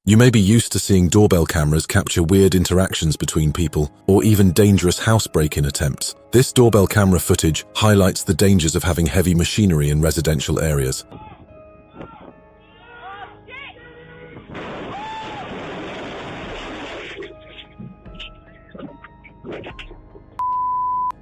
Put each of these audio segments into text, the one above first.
You may be used to seeing doorbell cameras capture weird interactions between people or even dangerous house break-in attempts. This doorbell camera footage highlights the dangers of having heavy machinery in residential areas.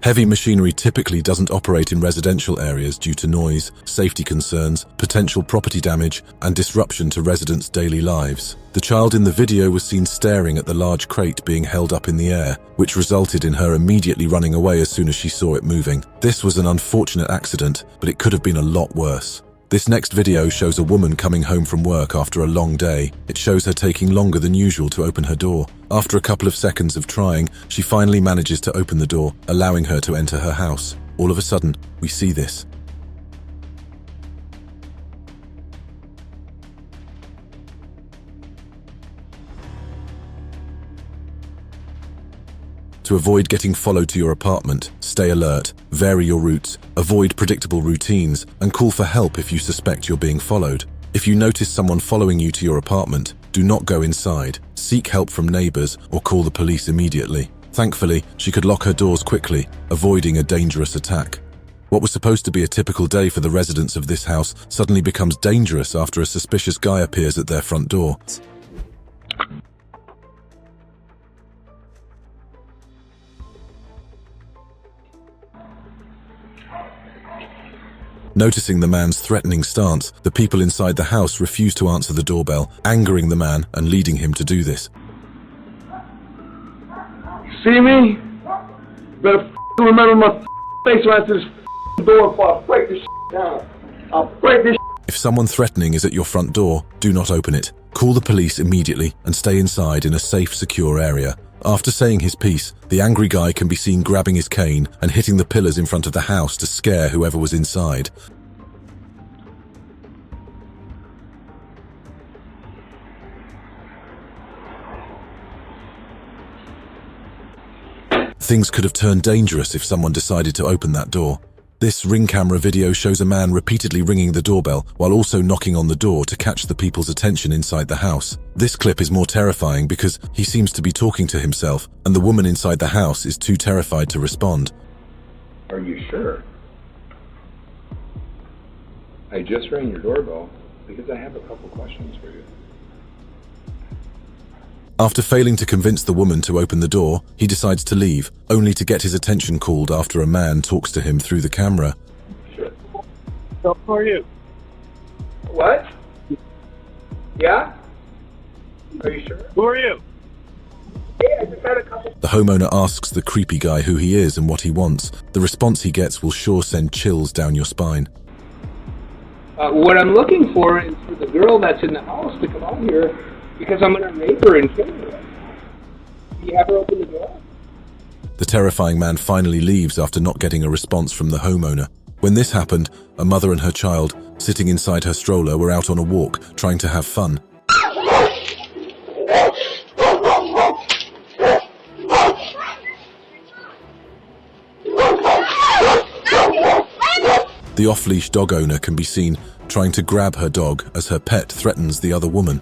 Heavy machinery typically doesn't operate in residential areas due to noise, safety concerns, potential property damage, and disruption to residents' daily lives. The child in the video was seen staring at the large crate being held up in the air, which resulted in her immediately running away as soon as she saw it moving. This was an unfortunate accident, but it could have been a lot worse. This next video shows a woman coming home from work after a long day. It shows her taking longer than usual to open her door. After a couple of seconds of trying, she finally manages to open the door, allowing her to enter her house. All of a sudden, we see this. To avoid getting followed to your apartment, stay alert, vary your routes, avoid predictable routines, and call for help if you suspect you're being followed. If you notice someone following you to your apartment, do not go inside. Seek help from neighbors or call the police immediately. Thankfully, she could lock her doors quickly, avoiding a dangerous attack. What was supposed to be a typical day for the residents of this house suddenly becomes dangerous after a suspicious guy appears at their front door. Noticing the man's threatening stance, the people inside the house refuse to answer the doorbell, angering the man and leading him to do this. See me? Better remember my face when I answer this door before I break this down. I'll break this. If someone threatening is at your front door, do not open it. Call the police immediately and stay inside in a safe, secure area. After saying his piece, the angry guy can be seen grabbing his cane and hitting the pillars in front of the house to scare whoever was inside. Things could have turned dangerous if someone decided to open that door. This Ring camera video shows a man repeatedly ringing the doorbell while also knocking on the door to catch the people's attention inside the house. This clip is more terrifying because he seems to be talking to himself, and the woman inside the house is too terrified to respond. Are you sure? I just rang your doorbell because I have a couple questions for you. After failing to convince the woman to open the door, he decides to leave, only to get his attention called after a man talks to him through the camera. Sure. So, who are you? What? Yeah? Are you sure? Who are you? Yeah, I just had a couple. The homeowner asks the creepy guy who he is and what he wants. The response he gets will sure send chills down your spine. What I'm looking for is for the girl that's in the house to come out here because I'm going to rape her and kill her. Do you have her open the door? The terrifying man finally leaves after not getting a response from the homeowner. When this happened, a mother and her child, sitting inside her stroller, were out on a walk, trying to have fun. The off-leash dog owner can be seen trying to grab her dog as her pet threatens the other woman.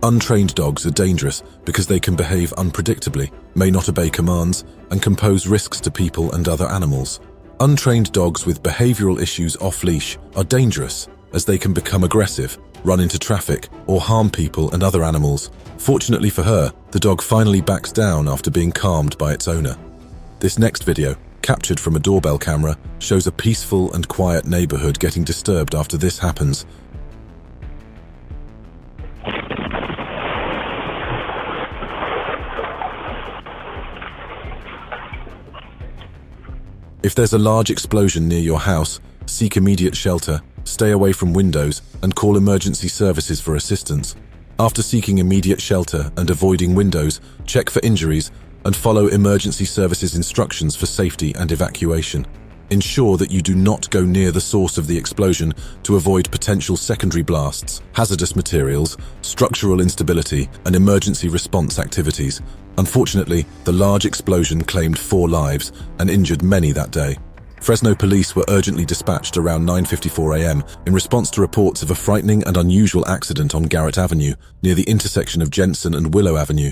Untrained dogs are dangerous because they can behave unpredictably, may not obey commands, and can pose risks to people and other animals. Untrained dogs with behavioral issues off-leash are dangerous as they can become aggressive, run into traffic, or harm people and other animals. Fortunately for her, the dog finally backs down after being calmed by its owner. This next video, captured from a doorbell camera, shows a peaceful and quiet neighborhood getting disturbed after this happens. If there's a large explosion near your house, seek immediate shelter, stay away from windows, and call emergency services for assistance. After seeking immediate shelter and avoiding windows, check for injuries and follow emergency services instructions for safety and evacuation. Ensure that you do not go near the source of the explosion to avoid potential secondary blasts, hazardous materials, structural instability, and emergency response activities. Unfortunately, the large explosion claimed 4 lives and injured many that day. Fresno police were urgently dispatched around 9:54 a.m. in response to reports of a frightening and unusual accident on Garrett Avenue, near the intersection of Jensen and Willow Avenue.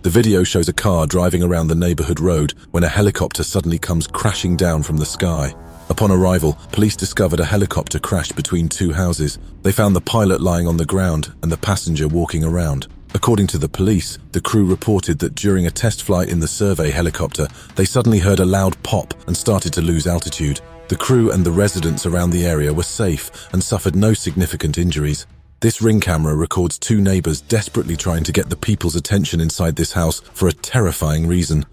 The video shows a car driving around the neighborhood road when a helicopter suddenly comes crashing down from the sky. Upon arrival, police discovered a helicopter crashed between 2 houses. They found the pilot lying on the ground and the passenger walking around. According to the police, the crew reported that during a test flight in the survey helicopter, they suddenly heard a loud pop and started to lose altitude. The crew and the residents around the area were safe and suffered no significant injuries. This ring camera records 2 neighbors desperately trying to get the people's attention inside this house for a terrifying reason.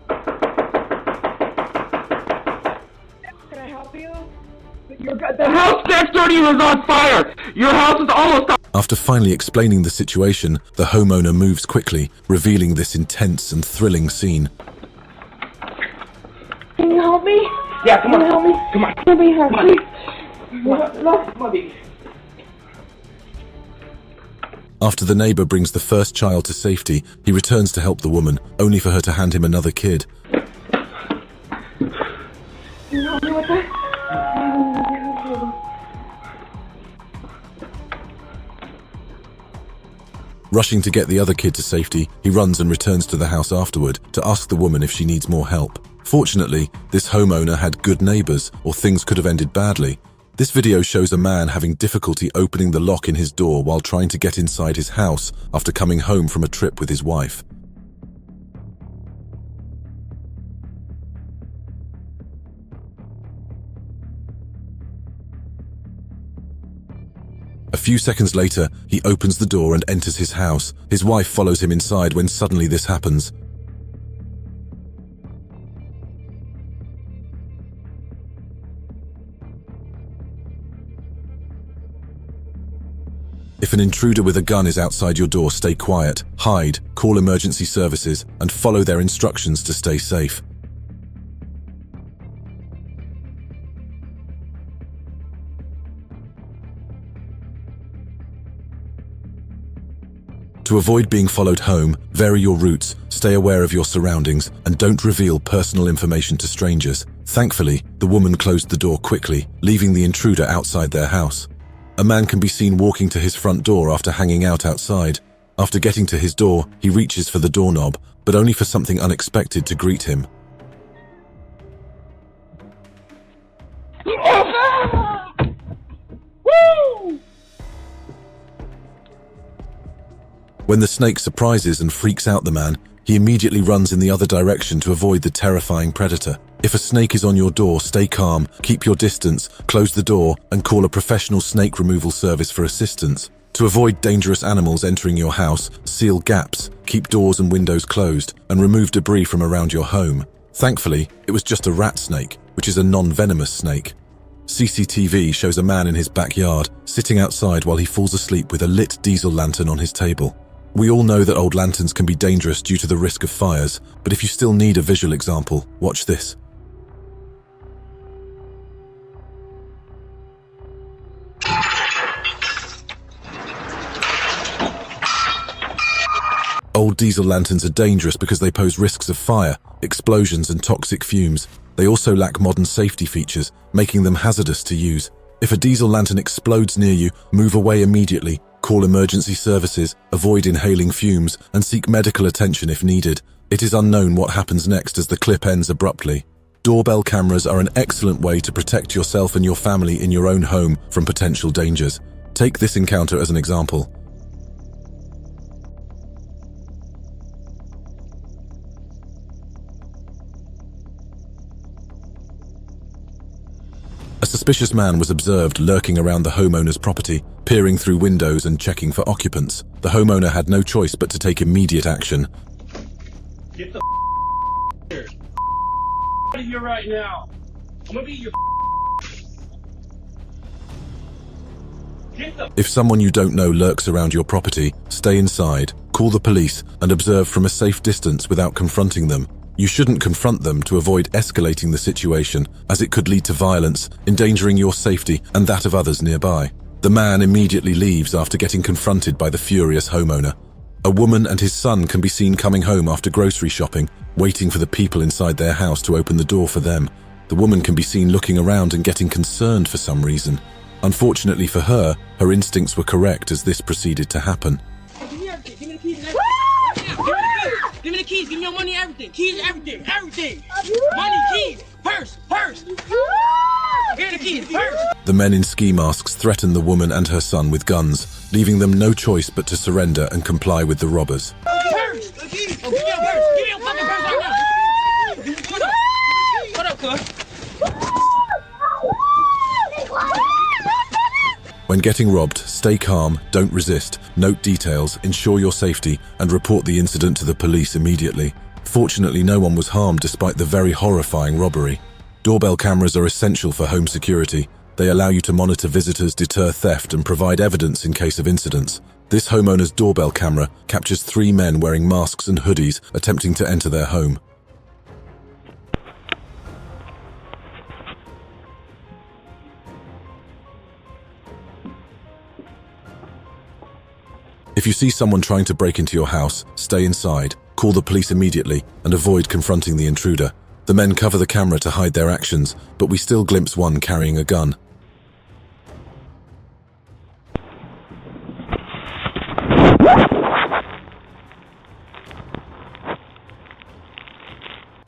Can I help you? The house next door to you is on fire! Your house is almost on. After finally explaining the situation, the homeowner moves quickly, revealing this intense and thrilling scene. Can you help me? Yeah, come on. Can you help me? Come on. Let me help Come on. you. Come on, baby. After the neighbor brings the first child to safety, he returns to help the woman, only for her to hand him another kid. Can you help me with that? Rushing to get the other kid to safety, he runs and returns to the house afterward to ask the woman if she needs more help. Fortunately, this homeowner had good neighbors, or things could have ended badly. This video shows a man having difficulty opening the lock in his door while trying to get inside his house after coming home from a trip with his wife. A few seconds later, he opens the door and enters his house. His wife follows him inside when suddenly this happens. If an intruder with a gun is outside your door, stay quiet, hide, call emergency services, and follow their instructions to stay safe. To avoid being followed home, vary your routes, stay aware of your surroundings, and don't reveal personal information to strangers. Thankfully, the woman closed the door quickly, leaving the intruder outside their house. A man can be seen walking to his front door after hanging out outside. After getting to his door, he reaches for the doorknob, but only for something unexpected to greet him. When the snake surprises and freaks out the man, he immediately runs in the other direction to avoid the terrifying predator. If a snake is on your door, stay calm, keep your distance, close the door, and call a professional snake removal service for assistance. To avoid dangerous animals entering your house, seal gaps, keep doors and windows closed, and remove debris from around your home. Thankfully, it was just a rat snake, which is a non-venomous snake. CCTV shows a man in his backyard, sitting outside while he falls asleep with a lit diesel lantern on his table. We all know that old lanterns can be dangerous due to the risk of fires, but if you still need a visual example, watch this. Old diesel lanterns are dangerous because they pose risks of fire, explosions, and toxic fumes. They also lack modern safety features, making them hazardous to use. If a diesel lantern explodes near you, move away immediately, call emergency services, avoid inhaling fumes, and seek medical attention if needed. It is unknown what happens next as the clip ends abruptly. Doorbell cameras are an excellent way to protect yourself and your family in your own home from potential dangers. Take this encounter as an example. A suspicious man was observed lurking around the homeowner's property, peering through windows and checking for occupants. The homeowner had no choice but to take immediate action. Get the here. Out of here right now. I'm gonna be your Get the If someone you don't know lurks around your property, stay inside, call the police, and observe from a safe distance without confronting them. You shouldn't confront them to avoid escalating the situation, as it could lead to violence, endangering your safety and that of others nearby. The man immediately leaves after getting confronted by the furious homeowner. A woman and his son can be seen coming home after grocery shopping, waiting for the people inside their house to open the door for them. The woman can be seen looking around and getting concerned for some reason. Unfortunately for her, her instincts were correct as this proceeded to happen. Give me everything. Give me the keys and everything. Give me the keys. Give me your money, everything. Keys, everything. Everything. Money, keys, purse. Here are the keys, purse. The men in ski masks threaten the woman and her son with guns, leaving them no choice but to surrender and comply with the robbers. Purse. The keys. Oh, give me your purse. Give me your fucking purse right now. What up, cuz? When getting robbed, stay calm, don't resist, note details, ensure your safety, and report the incident to the police immediately. Fortunately, no one was harmed despite the very horrifying robbery. Doorbell cameras are essential for home security. They allow you to monitor visitors, deter theft, and provide evidence in case of incidents. This homeowner's doorbell camera captures 3 men wearing masks and hoodies attempting to enter their home. If you see someone trying to break into your house, stay inside, call the police immediately, and avoid confronting the intruder. The men cover the camera to hide their actions, but we still glimpse one carrying a gun.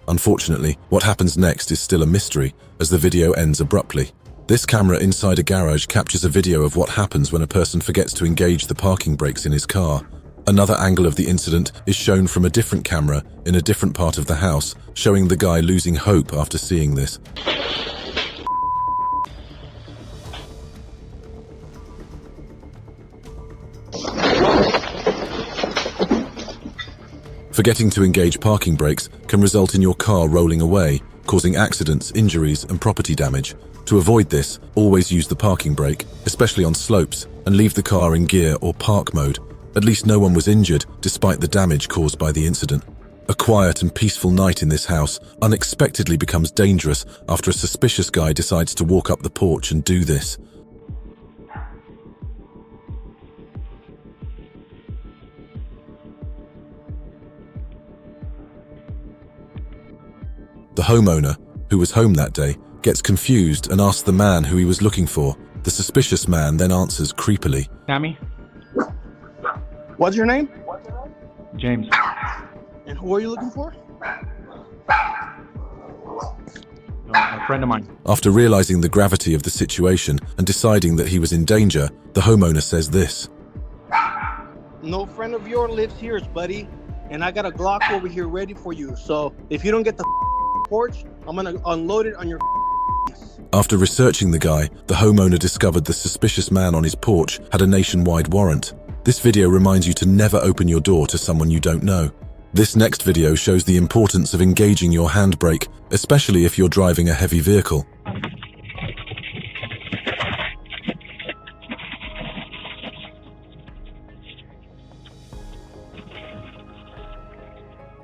Unfortunately, what happens next is still a mystery, as the video ends abruptly. This camera inside a garage captures a video of what happens when a person forgets to engage the parking brakes in his car. Another angle of the incident is shown from a different camera in a different part of the house, showing the guy losing hope after seeing this. Forgetting to engage parking brakes can result in your car rolling away, causing accidents, injuries, and property damage. To avoid this, always use the parking brake, especially on slopes, and leave the car in gear or park mode. At least no one was injured, despite the damage caused by the incident. A quiet and peaceful night in this house unexpectedly becomes dangerous after a suspicious guy decides to walk up the porch and do this. The homeowner, who was home that day, gets confused and asks the man who he was looking for. The suspicious man then answers creepily. Tammy? What's your name? James. And who are you looking for? A friend of mine. After realizing the gravity of the situation and deciding that he was in danger, the homeowner says this. No friend of yours lives here, buddy. And I got a Glock over here ready for you. So if you don't get the porch, I'm gonna unload it on your. After researching the guy, the homeowner discovered the suspicious man on his porch had a nationwide warrant. This video reminds you to never open your door to someone you don't know. This next video shows the importance of engaging your handbrake, especially if you're driving a heavy vehicle.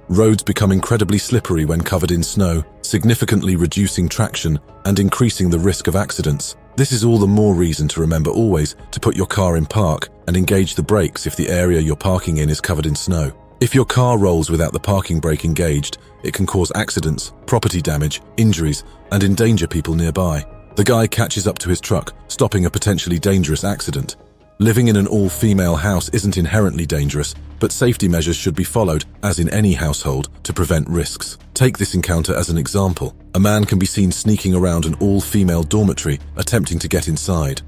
Roads become incredibly slippery when covered in snow, significantly reducing traction and increasing the risk of accidents. This is all the more reason to remember always to put your car in park and engage the brakes if the area you're parking in is covered in snow. If your car rolls without the parking brake engaged, it can cause accidents, property damage, injuries, and endanger people nearby. The guy catches up to his truck, stopping a potentially dangerous accident. Living in an all-female house isn't inherently dangerous, but safety measures should be followed, as in any household, to prevent risks. Take this encounter as an example. A man can be seen sneaking around an all-female dormitory, attempting to get inside.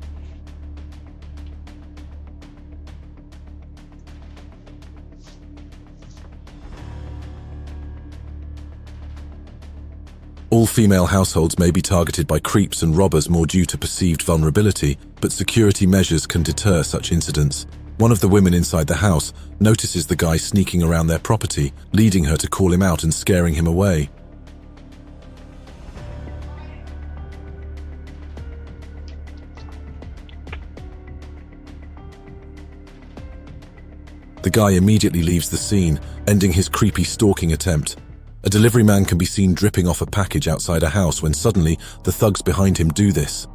All female households may be targeted by creeps and robbers more due to perceived vulnerability, but security measures can deter such incidents. One of the women inside the house notices the guy sneaking around their property, leading her to call him out and scaring him away. The guy immediately leaves the scene, ending his creepy stalking attempt. A delivery man can be seen dripping off a package outside a house when suddenly the thugs behind him do this.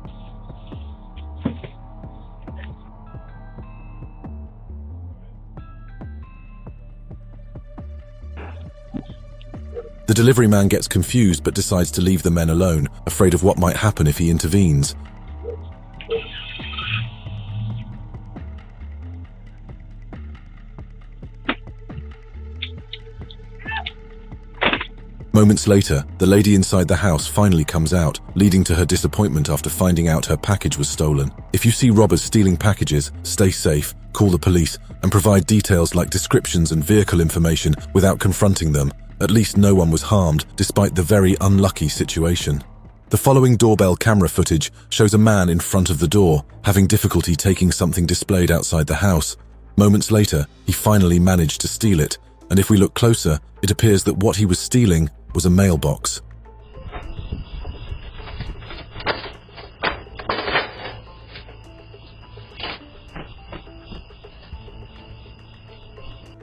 The delivery man gets confused but decides to leave the men alone, afraid of what might happen if he intervenes. Moments later, the lady inside the house finally comes out, leading to her disappointment after finding out her package was stolen. If you see robbers stealing packages, stay safe, call the police, and provide details like descriptions and vehicle information without confronting them. At least no one was harmed, despite the very unlucky situation. The following doorbell camera footage shows a man in front of the door, having difficulty taking something displayed outside the house. Moments later, he finally managed to steal it, and if we look closer, it appears that what he was stealing was a mailbox.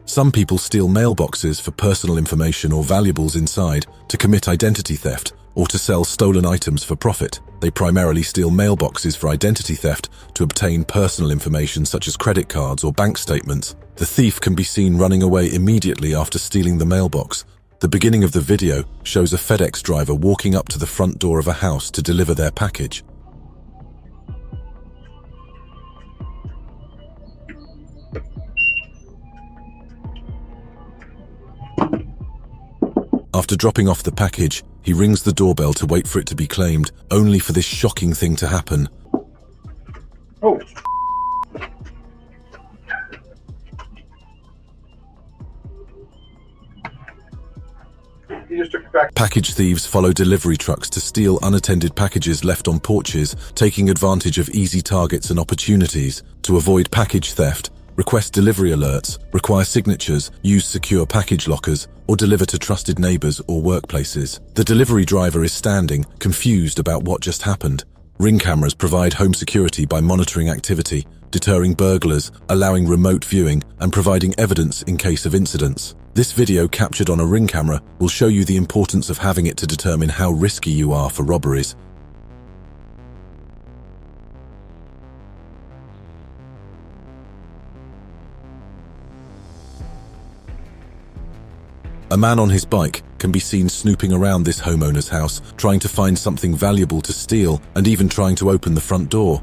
Some people steal mailboxes for personal information or valuables inside, to commit identity theft, or to sell stolen items for profit. They primarily steal mailboxes for identity theft to obtain personal information such as credit cards or bank statements. The thief can be seen running away immediately after stealing the mailbox. The beginning of the video shows a FedEx driver walking up to the front door of a house to deliver their package. After dropping off the package, he rings the doorbell to wait for it to be claimed, only for this shocking thing to happen. Oh. He just took it back. Package thieves follow delivery trucks to steal unattended packages left on porches, taking advantage of easy targets and opportunities. To avoid package theft, request delivery alerts, require signatures, use secure package lockers, or deliver to trusted neighbors or workplaces. The delivery driver is standing, confused about what just happened. Ring cameras provide home security by monitoring activity, deterring burglars, allowing remote viewing, and providing evidence in case of incidents. This video captured on a Ring camera will show you the importance of having it to determine how risky you are for robberies. A man on his bike can be seen snooping around this homeowner's house, trying to find something valuable to steal and even trying to open the front door.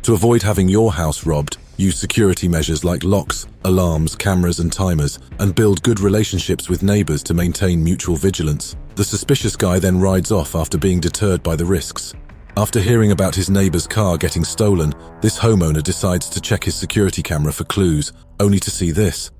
To avoid having your house robbed, use security measures like locks, alarms, cameras and timers, and build good relationships with neighbors to maintain mutual vigilance. The suspicious guy then rides off after being deterred by the risks. After hearing about his neighbor's car getting stolen, this homeowner decides to check his security camera for clues, only to see this.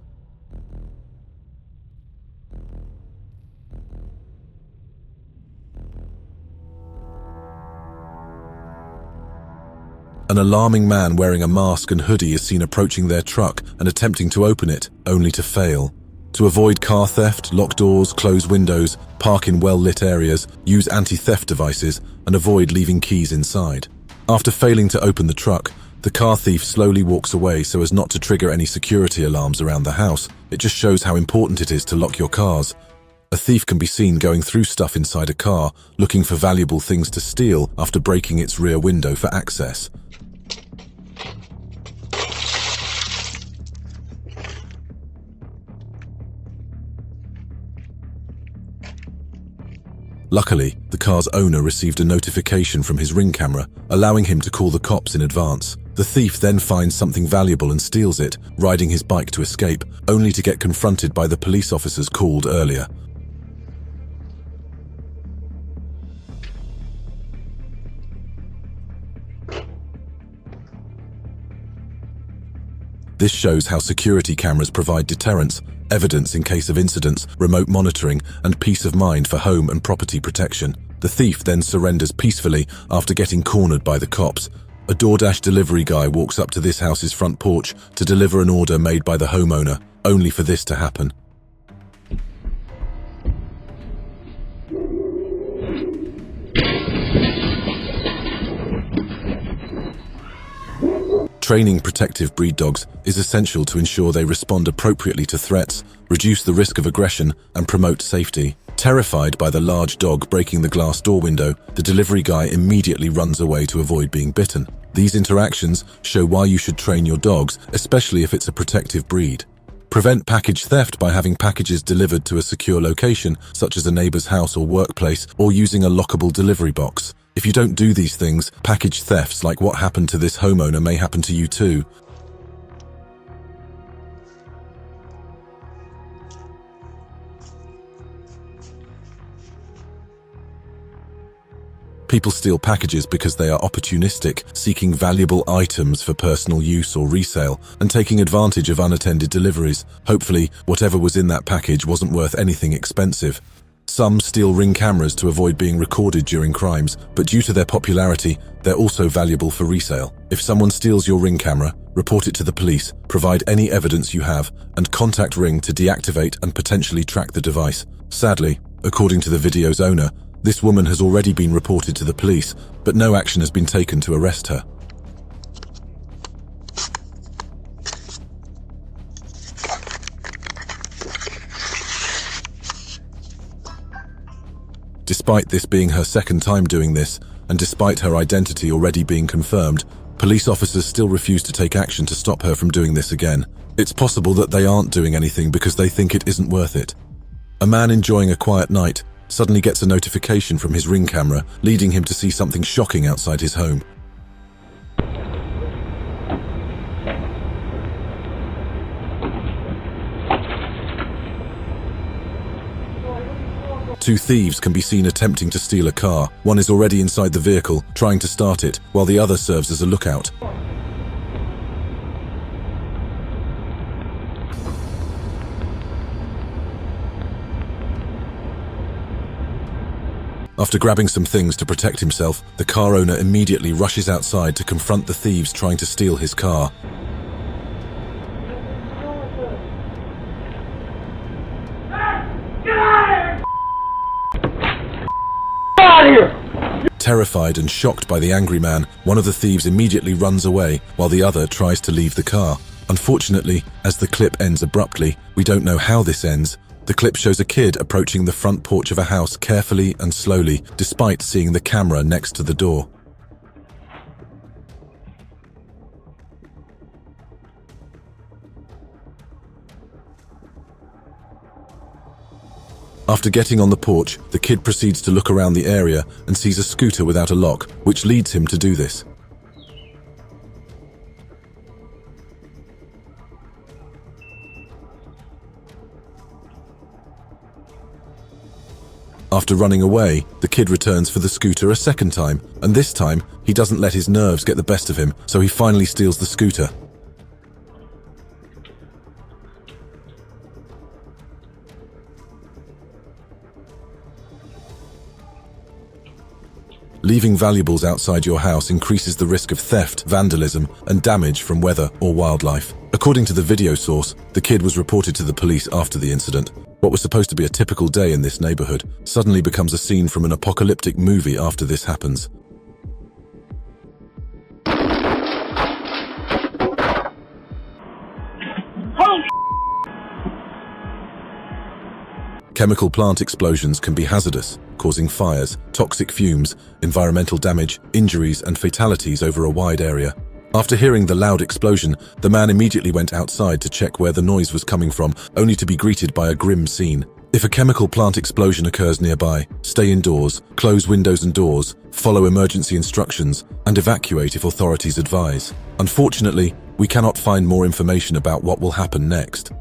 An alarming man wearing a mask and hoodie is seen approaching their truck and attempting to open it, only to fail. To avoid car theft, lock doors, close windows, park in well-lit areas, use anti-theft devices, and avoid leaving keys inside. After failing to open the truck, the car thief slowly walks away so as not to trigger any security alarms around the house. It just shows how important it is to lock your cars. A thief can be seen going through stuff inside a car, looking for valuable things to steal after breaking its rear window for access. Luckily, the car's owner received a notification from his Ring camera, allowing him to call the cops in advance. The thief then finds something valuable and steals it, riding his bike to escape, only to get confronted by the police officers called earlier. This shows how security cameras provide deterrence, evidence in case of incidents, remote monitoring, and peace of mind for home and property protection. The thief then surrenders peacefully after getting cornered by the cops. A DoorDash delivery guy walks up to this house's front porch to deliver an order made by the homeowner, only for this to happen. Training protective breed dogs is essential to ensure they respond appropriately to threats, reduce the risk of aggression, and promote safety. Terrified by the large dog breaking the glass door window, the delivery guy immediately runs away to avoid being bitten. These interactions show why you should train your dogs, especially if it's a protective breed. Prevent package theft by having packages delivered to a secure location, such as a neighbor's house or workplace, or using a lockable delivery box. If you don't do these things, package thefts like what happened to this homeowner may happen to you too. People steal packages because they are opportunistic, seeking valuable items for personal use or resale, and taking advantage of unattended deliveries. Hopefully, whatever was in that package wasn't worth anything expensive. Some steal Ring cameras to avoid being recorded during crimes, but due to their popularity, they're also valuable for resale. If someone steals your Ring camera, report it to the police, provide any evidence you have, and contact Ring to deactivate and potentially track the device. Sadly, according to the video's owner, this woman has already been reported to the police, but no action has been taken to arrest her. Despite this being her second time doing this, and despite her identity already being confirmed, police officers still refuse to take action to stop her from doing this again. It's possible that they aren't doing anything because they think it isn't worth it. A man enjoying a quiet night suddenly gets a notification from his Ring camera, leading him to see something shocking outside his home. Two thieves can be seen attempting to steal a car. One is already inside the vehicle, trying to start it, while the other serves as a lookout. After grabbing some things to protect himself, the car owner immediately rushes outside to confront the thieves trying to steal his car. Terrified and shocked by the angry man, one of the thieves immediately runs away, while the other tries to leave the car. Unfortunately, as the clip ends abruptly, we don't know how this ends. The clip shows a kid approaching the front porch of a house carefully and slowly, despite seeing the camera next to the door. After getting on the porch, the kid proceeds to look around the area and sees a scooter without a lock, which leads him to do this. After running away, the kid returns for the scooter a second time, and this time, he doesn't let his nerves get the best of him, so he finally steals the scooter. Leaving valuables outside your house increases the risk of theft, vandalism, and damage from weather or wildlife. According to the video source, the kid was reported to the police after the incident. What was supposed to be a typical day in this neighborhood suddenly becomes a scene from an apocalyptic movie after this happens. Chemical plant explosions can be hazardous, causing fires, toxic fumes, environmental damage, injuries, and fatalities over a wide area. After hearing the loud explosion, the man immediately went outside to check where the noise was coming from, only to be greeted by a grim scene. If a chemical plant explosion occurs nearby, stay indoors, close windows and doors, follow emergency instructions, and evacuate if authorities advise. Unfortunately, we cannot find more information about what will happen next.